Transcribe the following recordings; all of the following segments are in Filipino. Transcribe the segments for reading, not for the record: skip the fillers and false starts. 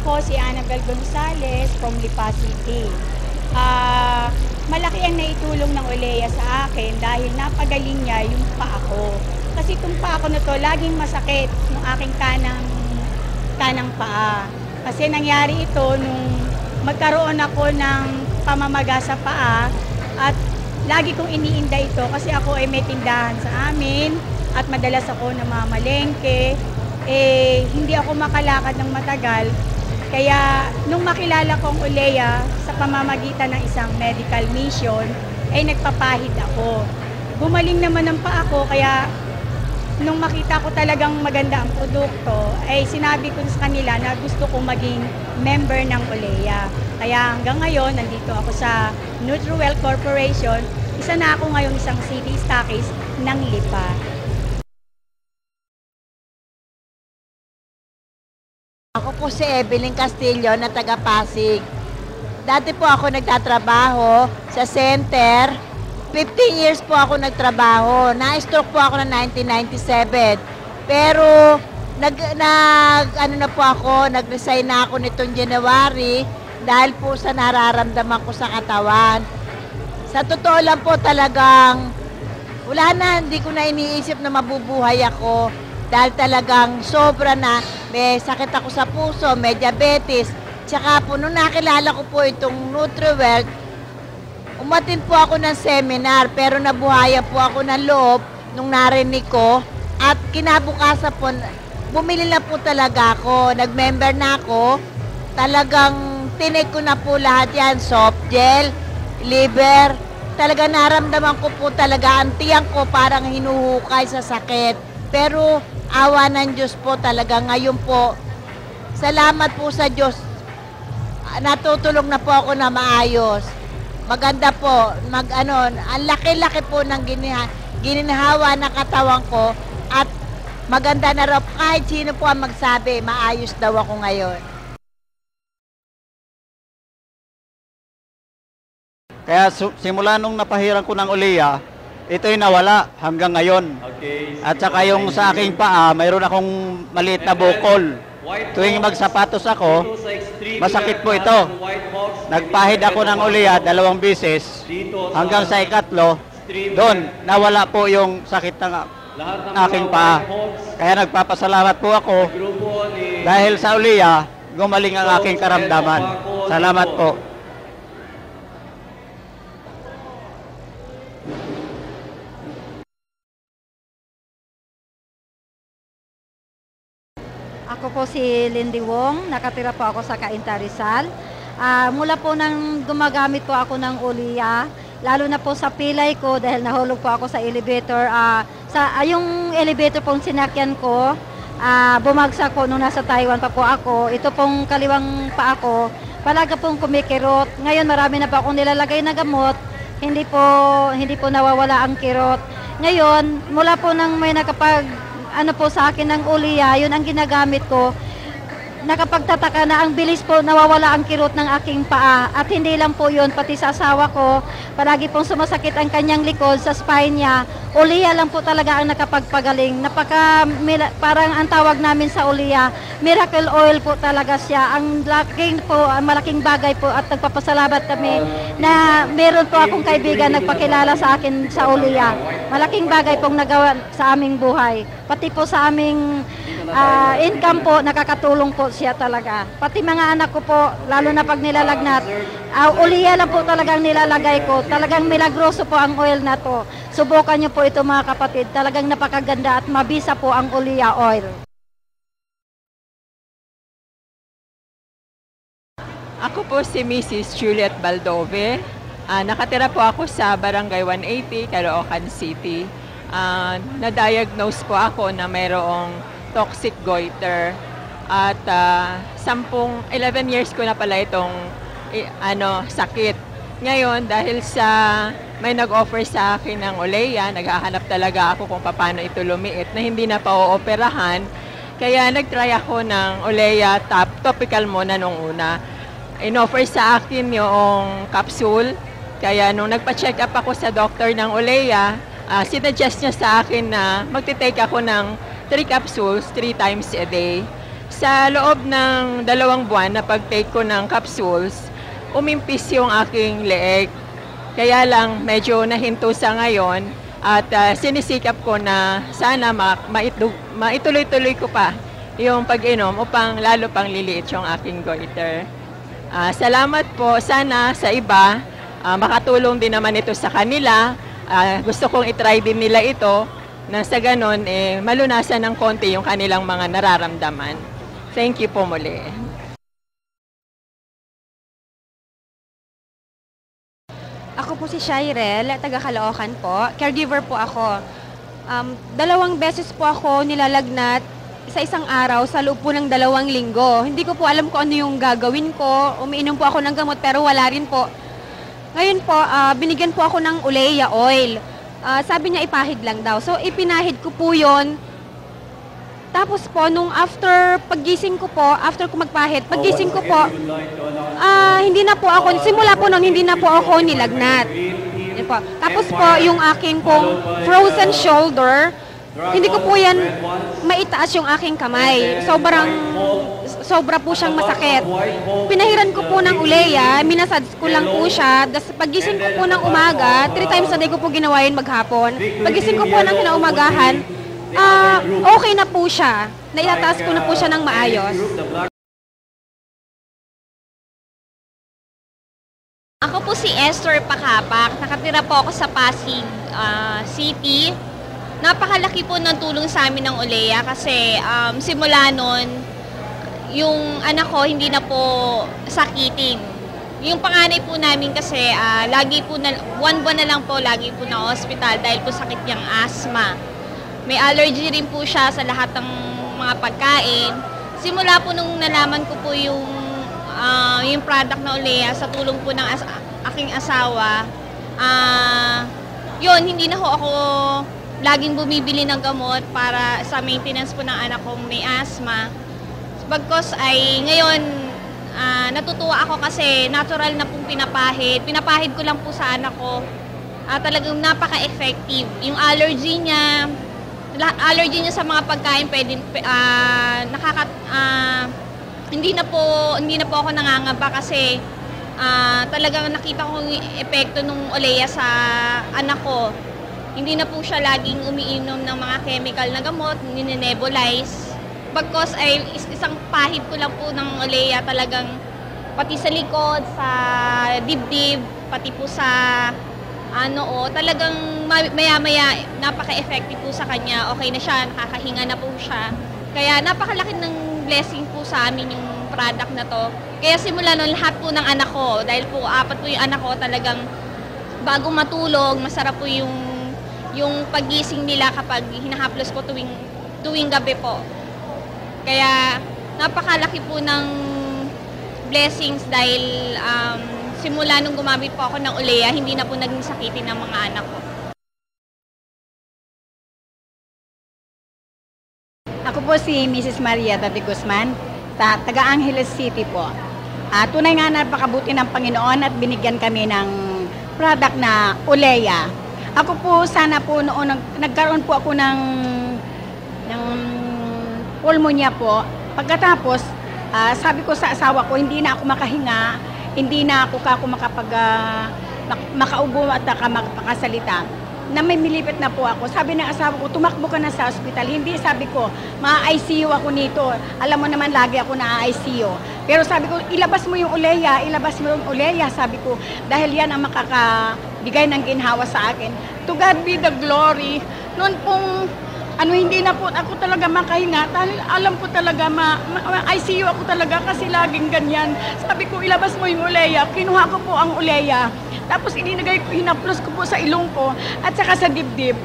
ako si Annabel Gonzales from Lipa City. Malaki ang naitulong ng Olea sa akin dahil napagaling niya yung paa ko. Kasi itong paa ko na to, laging masakit yung aking kanang paa. Kasi nangyari ito nung magkaroon ako ng pamamaga sa paa at lagi kong iniinda ito kasi ako ay may tindahan sa amin at madalas ako namamalengke. Hindi ako makalakad ng matagal. Kaya nung makilala kong Olea sa pamamagitan ng isang medical mission, ay nagpapahid ako. Gumaling naman ang paa ko, kaya nung makita ko talagang maganda ang produkto, ay sinabi ko sa kanila na gusto kong maging member ng Olea. Kaya hanggang ngayon, nandito ako sa NutriWell Corporation. Isa na ako ngayong isang city stockist ng Lipa. Ako po si Evelyn Castillo na taga Pasig. Dati po ako nagtatrabaho sa center. 15 years po ako nagtrabaho. Na-stroke po ako noong 1997. Pero nag-resign na ako nitong January dahil po sa nararamdaman ko sa katawan. Sa totoo lang po talagang wala na, hindi ko na iniisip na mabubuhay ako. Dahil talagang sobra na, may sakit ako sa puso, may diabetes. Tsaka po, nung nakilala ko po itong NutriWell, umatin po ako ng seminar, pero nabuhaya po ako ng loob nung narinig ko. At kinabukasan po, bumili na po talaga ako, nag-member na ako. Talagang tinake ko na po lahat yan, soft gel, liver. Talaga naramdaman ko po talaga, ang tiyan ko parang hinuhukay sa sakit. Pero awa ng Diyos po talaga ngayon po. Salamat po sa Diyos. Natutulog na po ako na maayos. Maganda po. Ang laki-laki po ng ginhawa ng katawan ko. At maganda na raw. Kahit sino po ang magsabi, maayos daw ako ngayon. Kaya simula nung napahiran ko ng Olea, ito'y nawala hanggang ngayon. Okay. At saka yung sa aking paa, mayroon akong maliit na bukol. Tuwing magsapatos ako, masakit po ito. Nagpahid ako ng Olea 2 beses hanggang sa ikatlo, doon nawala po yung sakit ng aking paa. Kaya nagpapasalamat po ako dahil sa Olea, gumaling ang aking karamdaman. Salamat po. Ako po si Lindy Wong, nakatira po ako sa Cainta, Rizal. Mula po nang gumagamit po ako ng Olea, lalo na po sa pilay ko dahil nahulog po ako sa elevator. Yung elevator pong sinakyan ko, bumagsak po nung nasa Taiwan pa po ako. Ito pong kaliwang pa ako, palaga pong kumikirot. Ngayon marami na po akong nilalagay na gamot, hindi po nawawala ang kirot. Ngayon, mula po nang may po sa akin ng Olea, yun ang ginagamit ko. Nakapagtataka na ang bilis po nawawala ang kirot ng aking paa. At hindi lang po yun, pati sa asawa ko, palagi pong sumasakit ang kanyang likod sa spine niya. Olea lang po talaga ang nakapagpagaling. Parang ang tawag namin sa Olea, miracle oil po talaga siya. Ang malaking bagay po at nagpapasalamat kami na meron po akong kaibigan nagpakilala sa akin sa Olea. Malaking bagay pong nagawa sa aming buhay. Pati po sa aming income po, nakakatulong po siya talaga. Pati mga anak ko po, lalo na pag nilalagnat, Olea lang po talagang nilalagay ko. Talagang milagroso po ang oil na to. Subukan niyo po ito mga kapatid. Talagang napakaganda at mabisa po ang Olea oil. Ako po si Mrs. Juliet Baldove. Nakatira po ako sa Barangay 180, Caloocan City. Na-diagnose po ako na mayroong toxic goiter. At 11 years ko na pala itong sakit. Ngayon, dahil sa may nag-offer sa akin ng Olea, naghahanap talaga ako kung paano ito lumiit na hindi na pa-ooperahan. Kaya nag-try ako ng Olea topical muna nung una. In-offer sa akin yung capsule. Kaya nung nagpa-check up ako sa doctor ng Olea, sinuggest niya sa akin na magte-take ako ng 3 capsules 3 times a day. Sa loob ng 2 buwan na pag-take ko ng capsules, umimpis yung aking leeg. Kaya lang medyo nahinto sa ngayon at sinisikap ko na sana maituloy-tuloy ko pa yung pag-inom upang lalo pang liliit yung aking goiter. Salamat po. Sana sa iba, makatulong din naman ito sa kanila. Gusto kong itry din nila ito nang sa ganon, malunasan ng konti yung kanilang mga nararamdaman. Thank you po muli. Ako po si Shirel, taga Caloocan po. Caregiver po ako. 2 beses po ako nilalagnat sa isang araw sa loob po ng 2 linggo. Hindi ko po alam kung ano yung gagawin ko. Umiinom po ako ng gamot pero wala rin po. Ngayon po, binigyan po ako ng Olea oil. Sabi niya ipahid lang daw. So ipinahid ko po yon. Tapos po, nung after paggising ko po, after ko magpahid, paggising ko po, hindi na po ako, simula po nung hindi na po ako nilagnat. Yan po. Tapos po, yung aking pong frozen shoulder, hindi ko po yan maitaas yung aking kamay. Sobra po siyang masakit. Pinahiran ko po ng Olea, minasage ko lang po siya. Das paggising ko po ng umaga, 3 times a day ko po ginawa yun maghapon. Paggising ko po ng kinaumagahan, okay na po siya. Naitataas ko na po siya ng maayos. Ako po si Esther Pacapac. Nakatira po ako sa Pasig City. Napakalaki po ng tulong sa amin ng Olea kasi simula nun, yung anak ko hindi na po sakitin. Yung panganay po namin kasi lagi po 1 buwan na lang po lagi po na hospital dahil po sakit niyang asthma. May allergy rin po siya sa lahat ng mga pagkain. Simula po nung nalaman ko po yung product na Olea sa tulong po ng aking asawa, yun, hindi na ho ako laging bumibili ng gamot para sa maintenance po ng anak kong may asthma. Bagkos ay ngayon, natutuwa ako kasi natural na pong pinapahid. Pinapahid ko lang po sa anak ko. Talagang napaka-effective. Yung allergy niya sa mga pagkain pwede hindi na po ako nangangamba kasi talagang nakita ko yung epekto ng Olea sa anak ko. Hindi na po siya laging umiinom ng mga chemical na gamot, ninebulize. Bagkos ay isang pahid ko lang po ng Olea talagang pati sa likod, sa dibdib, pati po sa talagang maya-maya napaka-effective po sa kanya. Okay na siya, nakakahinga na po siya. Kaya napakalaki ng blessing po sa amin yung product na to. Kaya simula nun lahat po ng anak ko, dahil po 4 po yung anak ko, talagang bago matulog, masarap po yung paggising nila kapag hinahaplos ko tuwing gabi po. Kaya napakalaki po ng blessings dahil simula nung gumamit po ako ng Olea, hindi na po naging sakitin ng mga anak ko. Ako po si Mrs. Maria Dati Guzman, taga Angeles City po. Tunay nga napakabuti ng Panginoon at binigyan kami ng product na Olea. Ako po sana po noon nagkaroon po ako ng pulmonya po. Pagkatapos, sabi ko sa asawa ko, hindi na ako makahinga, hindi na ako makaubo at makakasalita. Na may milipit na po ako. Sabi ng asawa ko, tumakbo ka na sa ospital. Hindi, sabi ko, ma-ICU ako nito. Alam mo naman, lagi ako na-ICU. Pero sabi ko, ilabas mo yung Olea, sabi ko, dahil yan ang makakabigay ng ginhawa sa akin. To God be the glory. Noon pong, hindi na po ako talaga makahinga. Dahil alam ko talaga, ICU ako talaga kasi laging ganyan. Sabi ko, ilabas mo yung Olea. Kinuha ko po ang Olea. Tapos hinaplos ko po sa ilong ko at saka sa dibdib.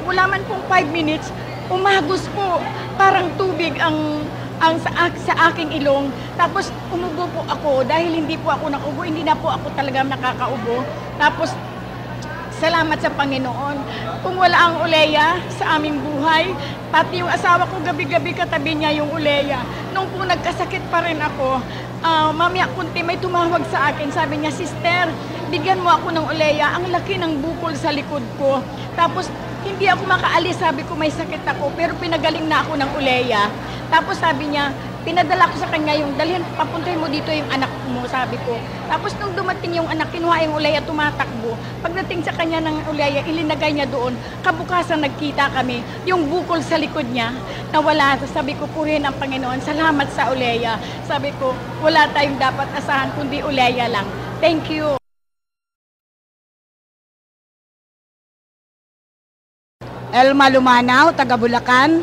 Wala man pong 5 minutes, umagos po. Parang tubig sa aking ilong. Tapos umubo po ako dahil hindi po ako nakaubo, hindi na po ako talaga nakakaubo. Tapos salamat sa Panginoon. Kung wala ang Olea sa aming buhay, pati yung asawa ko gabi-gabi katabi niya yung Olea. Nung po nagkasakit pa rin ako, mamaya kunti may tumawag sa akin. Sabi niya, "Sister, bigyan mo ako ng Olea. Ang laki ng bukol sa likod ko." Tapos hindi ako makaalis. Sabi ko may sakit ako pero pinagaling na ako ng Olea. Tapos sabi niya, pinadala ko sa kanya yung, dalhin, papuntahin mo dito yung anak mo, sabi ko. Tapos nung dumating yung anak, kinuha yung ulaya, tumatakbo. Pagdating sa kanya ng ulaya, ilinagay niya doon. Kabukasan nagkita kami, yung bukol sa likod niya, nawala. Sabi ko, purihin ang Panginoon, salamat sa ulaya. Sabi ko, wala tayong dapat asahan, kundi ulaya lang. Thank you. Elma Lumanaw, taga Bulacan.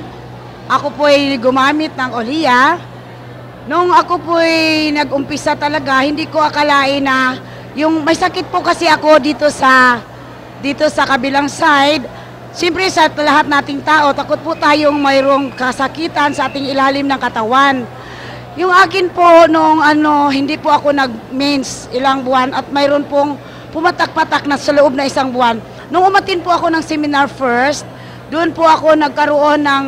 Ako po ay gumamit ng Oliya. Nung ako po ay nag-umpisa talaga, hindi ko akalain na yung may sakit po kasi ako dito sa kabilang side. Siyempre sa lahat nating tao, takot po tayong mayroong kasakitan sa ating ilalim ng katawan. Yung akin po nung hindi po ako nag-mens ilang buwan at mayroon pong pumatak-patak na sa loob na isang buwan. Nung umatin po ako ng seminar first, doon po ako nagkaroon ng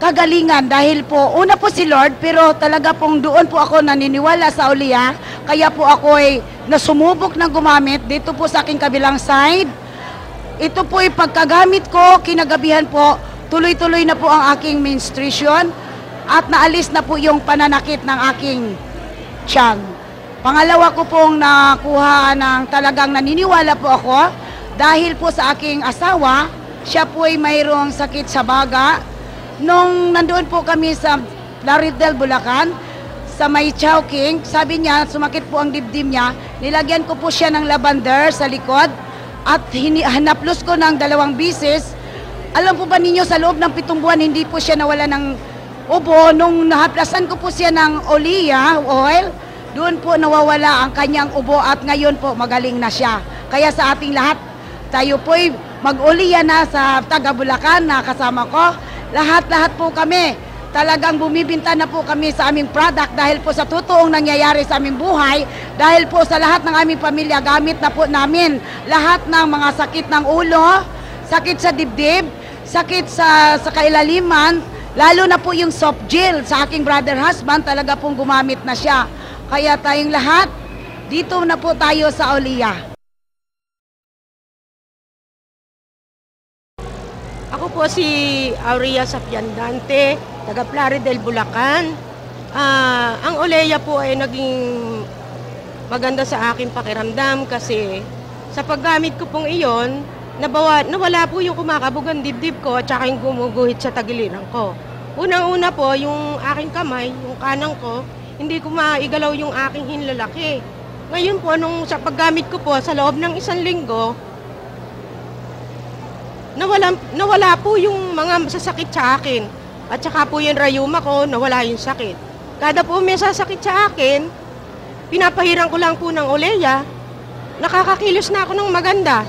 kagalingan dahil po, una po si Lord, pero talaga pong doon po ako naniniwala sa Oliya, kaya po ako ay nasumubok na gumamit dito po sa aking kabilang side. Ito po ay pagkagamit ko, kinagabihan po, tuloy-tuloy na po ang aking menstruation at naalis na po yung pananakit ng aking tiyan. Pangalawa ko pong nakuha ng talagang naniniwala po ako dahil po sa aking asawa, siya po ay mayroong sakit sa baga. Nung nandoon po kami sa Laridel, Bulacan, sa may Chowking, sabi niya, sumakit po ang dibdib niya, nilagyan ko po siya ng lavender sa likod at hanaplos ko ng 2 bisis. Alam po ba ninyo, sa loob ng 7 buwan, hindi po siya nawala ng ubo. Nung nahaplasan ko po siya ng Oliya oil, doon po nawawala ang kanyang ubo at ngayon po magaling na siya. Kaya sa ating lahat, tayo po'y mag-Oliya na sa taga Bulacan na kasama ko. Lahat-lahat po kami, talagang bumibinta na po kami sa aming product dahil po sa totoong nangyayari sa aming buhay, dahil po sa lahat ng aming pamilya, gamit na po namin lahat ng mga sakit ng ulo, sakit sa dibdib, sakit sa kailaliman, lalo na po yung soft gel sa aking brother husband, talaga pong gumamit na siya. Kaya tayong lahat, dito na po tayo sa Oliya. Ako po si Aurea Sapiandante, taga Plaridel, Bulacan. Ang Oleya po ay naging maganda sa aking pakiramdam kasi sa paggamit ko pong iyon, nawala po yung kumakabugang dibdib ko at saka yung gumuguhit sa tagiliran ko. Unang-una po, yung aking kamay, yung kanang ko, hindi ko maigalaw yung aking hinlalaki. Ngayon po, sa paggamit ko po sa loob ng 1 linggo, nawala po yung mga sasakit sa akin. At saka po yung rayuma ko, nawala yung sakit. Kada po may sasakit sa akin, pinapahiran ko lang po ng Oleya, nakakakilos na ako ng maganda.